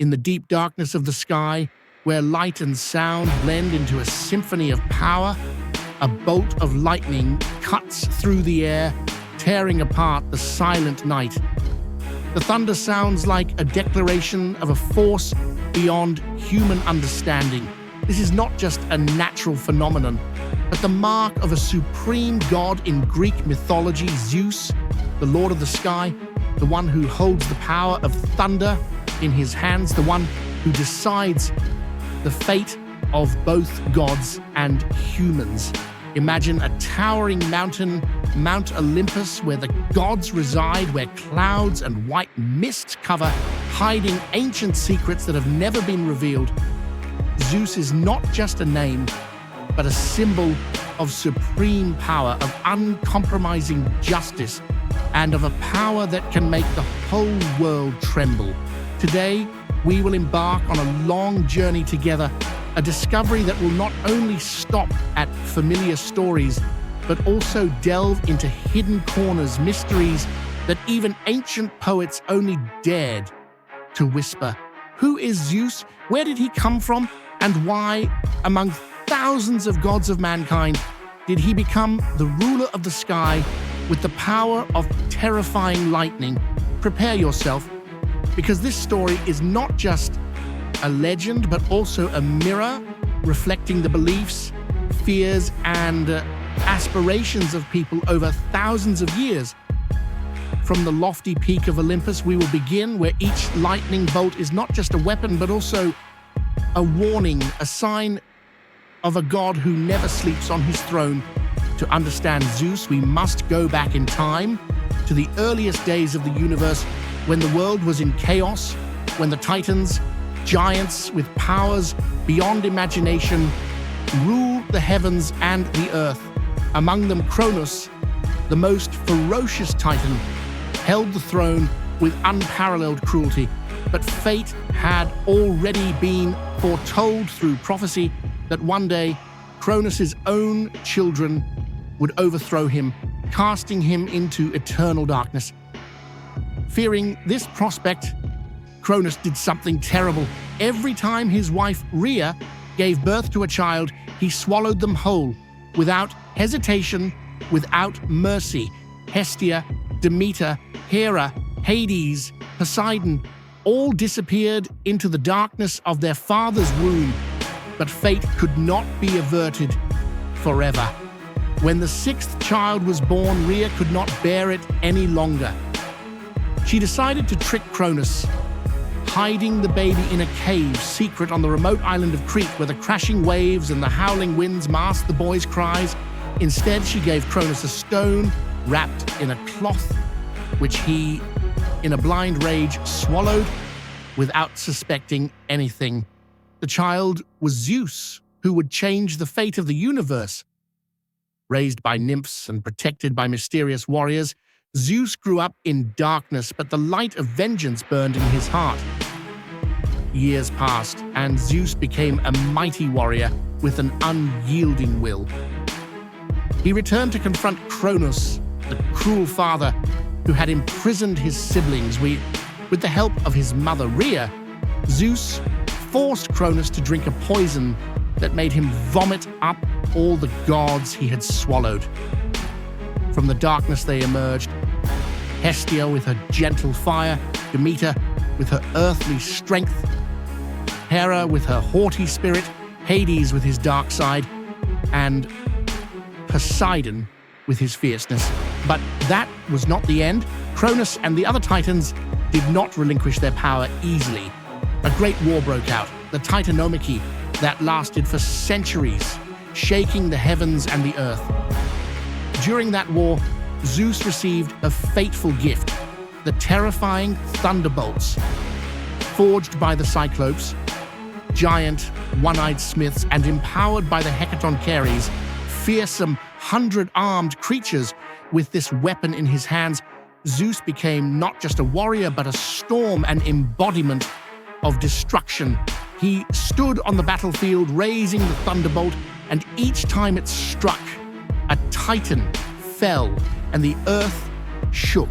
In the deep darkness of the sky, where light and sound blend into a symphony of power, a bolt of lightning cuts through the air, tearing apart the silent night. The thunder sounds like a declaration of a force beyond human understanding. This is not just a natural phenomenon, but the mark of a supreme god in Greek mythology, Zeus, the lord of the sky, the one who holds the power of thunder in his hands, the one who decides the fate of both gods and humans. Imagine a towering mountain, Mount Olympus, where the gods reside, where clouds and white mist cover, hiding ancient secrets that have never been revealed. Zeus is not just a name, but a symbol of supreme power, of uncompromising justice, and of a power that can make the whole world tremble. Today, we will embark on a long journey together, a discovery that will not only stop at familiar stories, but also delve into hidden corners, mysteries that even ancient poets only dared to whisper. Who is Zeus? Where did he come from? And why, among thousands of gods of mankind, did he become the ruler of the sky with the power of terrifying lightning? Prepare yourself, because this story is not just a legend, but also a mirror reflecting the beliefs, fears, and aspirations of people over thousands of years. From the lofty peak of Olympus, we will begin where each lightning bolt is not just a weapon, but also a warning, a sign of a god who never sleeps on his throne. To understand Zeus, we must go back in time to the earliest days of the universe, when the world was in chaos, when the Titans, giants with powers beyond imagination, ruled the heavens and the earth. Among them, Cronus, the most ferocious Titan, held the throne with unparalleled cruelty. But fate had already been foretold through prophecy that one day Cronus's own children would overthrow him, casting him into eternal darkness. Fearing this prospect, Cronus did something terrible. Every time his wife Rhea gave birth to a child, he swallowed them whole, without hesitation, without mercy. Hestia, Demeter, Hera, Hades, Poseidon, all disappeared into the darkness of their father's womb. But fate could not be averted forever. When the sixth child was born, Rhea could not bear it any longer. She decided to trick Cronus, hiding the baby in a cave secret on the remote island of Crete, where the crashing waves and the howling winds masked the boy's cries. Instead, she gave Cronus a stone wrapped in a cloth, which he, in a blind rage, swallowed without suspecting anything. The child was Zeus, who would change the fate of the universe. Raised by nymphs and protected by mysterious warriors, Zeus grew up in darkness, but the light of vengeance burned in his heart. Years passed, and Zeus became a mighty warrior with an unyielding will. He returned to confront Cronus, the cruel father who had imprisoned his siblings. With the help of his mother Rhea, Zeus forced Cronus to drink a poison that made him vomit up all the gods he had swallowed. From the darkness they emerged, Hestia with her gentle fire, Demeter with her earthly strength, Hera with her haughty spirit, Hades with his dark side, and Poseidon with his fierceness. But that was not the end. Cronus and the other Titans did not relinquish their power easily. A great war broke out, the Titanomachy, that lasted for centuries, shaking the heavens and the earth. During that war, Zeus received a fateful gift, the terrifying thunderbolts. Forged by the Cyclopes, giant, one-eyed smiths, and empowered by the Hecatoncheires, fearsome, 100-armed creatures, with this weapon in his hands, Zeus became not just a warrior, but a storm, an embodiment of destruction. He stood on the battlefield, raising the thunderbolt, and each time it struck, a titan fell and the earth shook.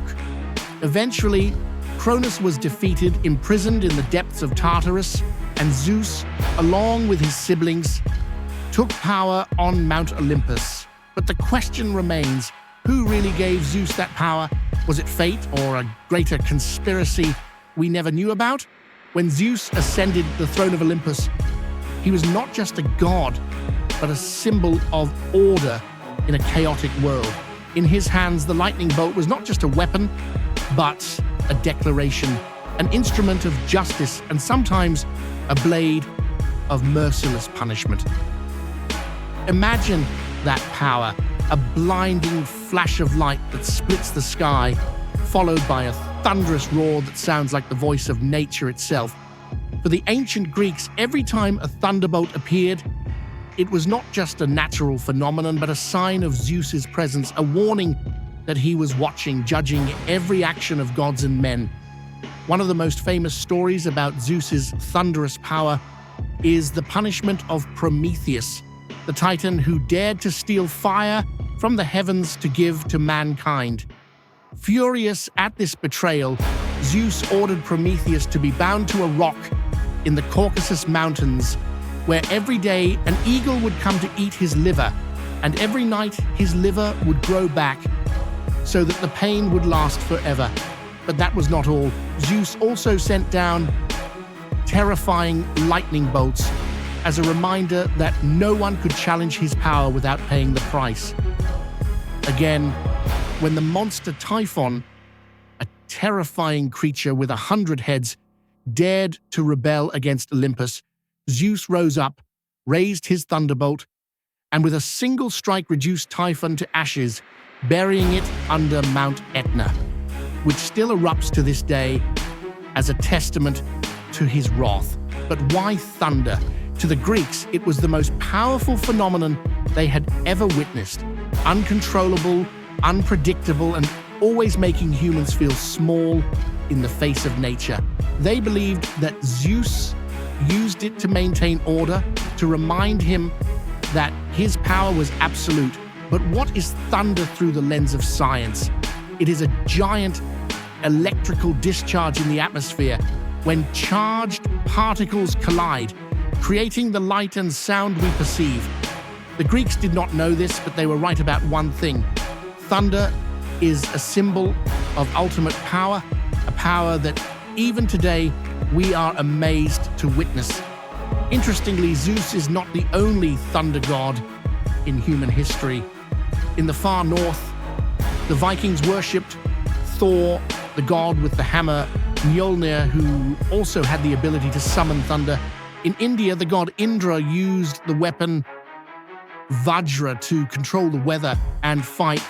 Eventually, Cronus was defeated, imprisoned in the depths of Tartarus, and Zeus, along with his siblings, took power on Mount Olympus. But the question remains, who really gave Zeus that power? Was it fate or a greater conspiracy we never knew about? When Zeus ascended the throne of Olympus, he was not just a god, but a symbol of order in a chaotic world. In his hands, the lightning bolt was not just a weapon, but a declaration, an instrument of justice, and sometimes a blade of merciless punishment. Imagine that power, a blinding flash of light that splits the sky, followed by a thunderous roar that sounds like the voice of nature itself. For the ancient Greeks, every time a thunderbolt appeared, it was not just a natural phenomenon, but a sign of Zeus's presence, a warning that he was watching, judging every action of gods and men. One of the most famous stories about Zeus's thunderous power is the punishment of Prometheus, the Titan who dared to steal fire from the heavens to give to mankind. Furious at this betrayal, Zeus ordered Prometheus to be bound to a rock in the Caucasus Mountains, where every day an eagle would come to eat his liver, and every night his liver would grow back, so that the pain would last forever. But that was not all. Zeus also sent down terrifying lightning bolts as a reminder that no one could challenge his power without paying the price. Again, when the monster Typhon, a terrifying creature with 100 heads, dared to rebel against Olympus, Zeus rose up, raised his thunderbolt, and with a single strike reduced Typhon to ashes, burying it under Mount Etna, which still erupts to this day as a testament to his wrath. But why thunder? To the Greeks, it was the most powerful phenomenon they had ever witnessed, uncontrollable, unpredictable, and always making humans feel small in the face of nature. They believed that Zeus used it to maintain order, to remind him that his power was absolute. But what is thunder through the lens of science? It is a giant electrical discharge in the atmosphere when charged particles collide, creating the light and sound we perceive. The Greeks did not know this, but they were right about one thing. Thunder is a symbol of ultimate power, a power that even today we are amazed to witness. Interestingly, Zeus is not the only thunder god in human history. In the far north, the Vikings worshipped Thor, the god with the hammer, Mjolnir, who also had the ability to summon thunder. In India, the god Indra used the weapon Vajra to control the weather and fight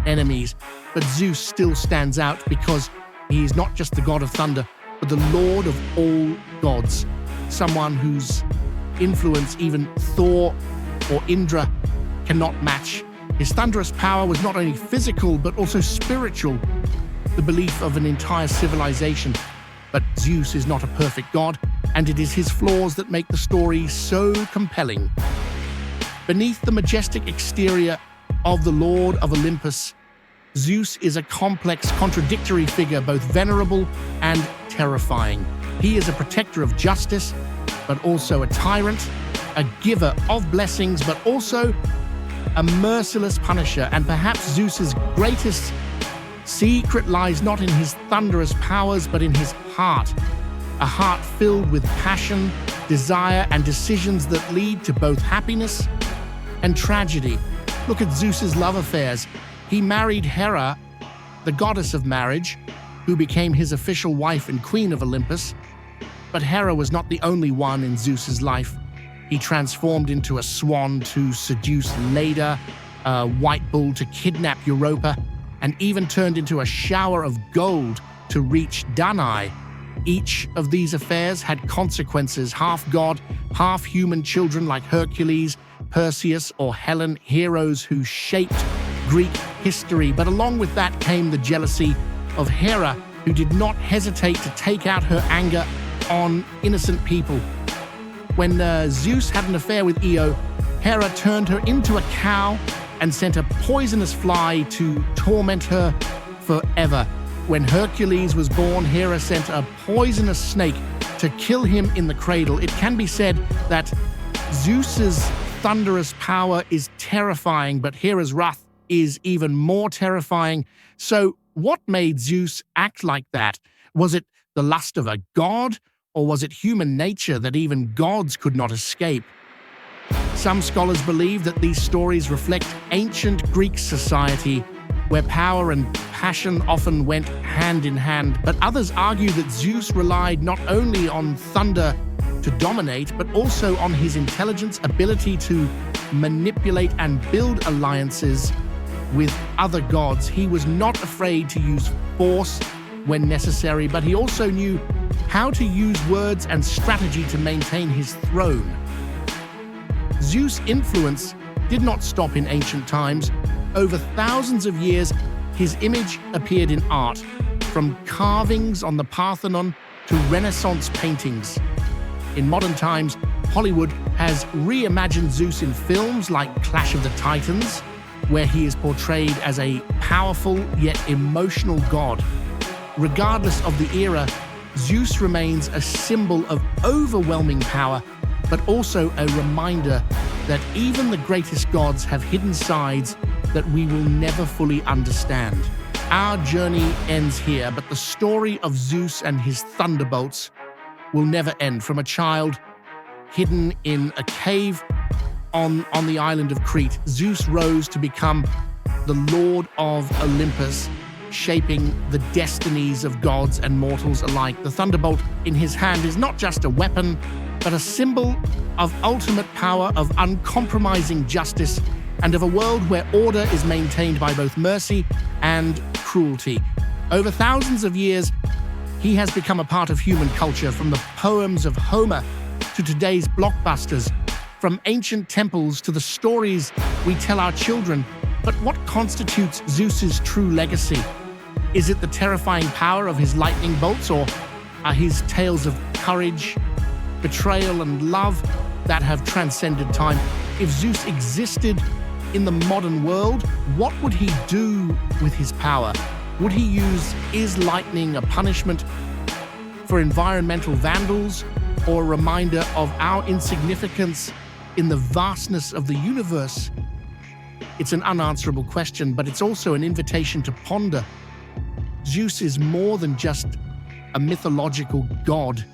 enemies. But Zeus still stands out because he is not just the god of thunder, but the lord of all gods, someone whose influence even Thor or Indra cannot match. His thunderous power was not only physical, but also spiritual, the belief of an entire civilization. But Zeus is not a perfect god, and it is his flaws that make the story so compelling. Beneath the majestic exterior of the Lord of Olympus, Zeus is a complex, contradictory figure, both venerable and terrifying. He is a protector of justice, but also a tyrant, a giver of blessings, but also a merciless punisher. And perhaps Zeus's greatest secret lies not in his thunderous powers, but in his heart. A heart filled with passion, desire, and decisions that lead to both happiness and tragedy. Look at Zeus's love affairs. He married Hera, the goddess of marriage, who became his official wife and queen of Olympus. But Hera was not the only one in Zeus's life. He transformed into a swan to seduce Leda, a white bull to kidnap Europa, and even turned into a shower of gold to reach Danae. Each of these affairs had consequences, half god, half human children like Hercules, Perseus, or Helen, heroes who shaped Greek history. But along with that came the jealousy of Hera, who did not hesitate to take out her anger on innocent people. When Zeus had an affair with Io, Hera turned her into a cow and sent a poisonous fly to torment her forever. When Hercules was born, Hera sent a poisonous snake to kill him in the cradle. It can be said that Zeus's thunderous power is terrifying, but Hera's wrath is even more terrifying. So what made Zeus act like that? Was it the lust of a god, or was it human nature that even gods could not escape? Some scholars believe that these stories reflect ancient Greek society, where power and passion often went hand in hand, but others argue that Zeus relied not only on thunder to dominate, but also on his intelligence, ability to manipulate and build alliances with other gods. He was not afraid to use force when necessary, but he also knew how to use words and strategy to maintain his throne. Zeus' influence did not stop in ancient times. Over thousands of years, his image appeared in art, from carvings on the Parthenon to Renaissance paintings. In modern times, Hollywood has reimagined Zeus in films like Clash of the Titans, where he is portrayed as a powerful yet emotional god. Regardless of the era, Zeus remains a symbol of overwhelming power, but also a reminder that even the greatest gods have hidden sides that we will never fully understand. Our journey ends here, but the story of Zeus and his thunderbolts will never end. From a child hidden in a cave on the island of Crete, Zeus rose to become the Lord of Olympus, shaping the destinies of gods and mortals alike. The thunderbolt in his hand is not just a weapon, but a symbol of ultimate power, of uncompromising justice, and of a world where order is maintained by both mercy and cruelty. Over thousands of years, he has become a part of human culture, from the poems of Homer to today's blockbusters, from ancient temples to the stories we tell our children. But what constitutes Zeus's true legacy? Is it the terrifying power of his lightning bolts, or are his tales of courage, betrayal, and love that have transcended time? If Zeus existed in the modern world, what would he do with his power? Would he is lightning a punishment for environmental vandals, or a reminder of our insignificance in the vastness of the universe? It's an unanswerable question, but it's also an invitation to ponder. Zeus is more than just a mythological god.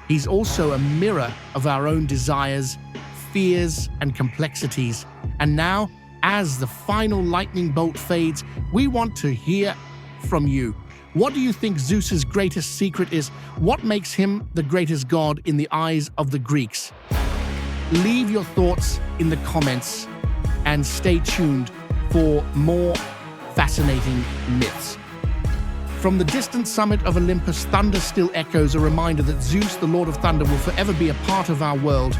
He's also a mirror of our own desires, fears, and complexities. And now, as the final lightning bolt fades, we want to hear from you. What do you think Zeus's greatest secret is? What makes him the greatest god in the eyes of the Greeks? Leave your thoughts in the comments and stay tuned for more fascinating myths. From the distant summit of Olympus, thunder still echoes, a reminder that Zeus, the Lord of Thunder, will forever be a part of our world.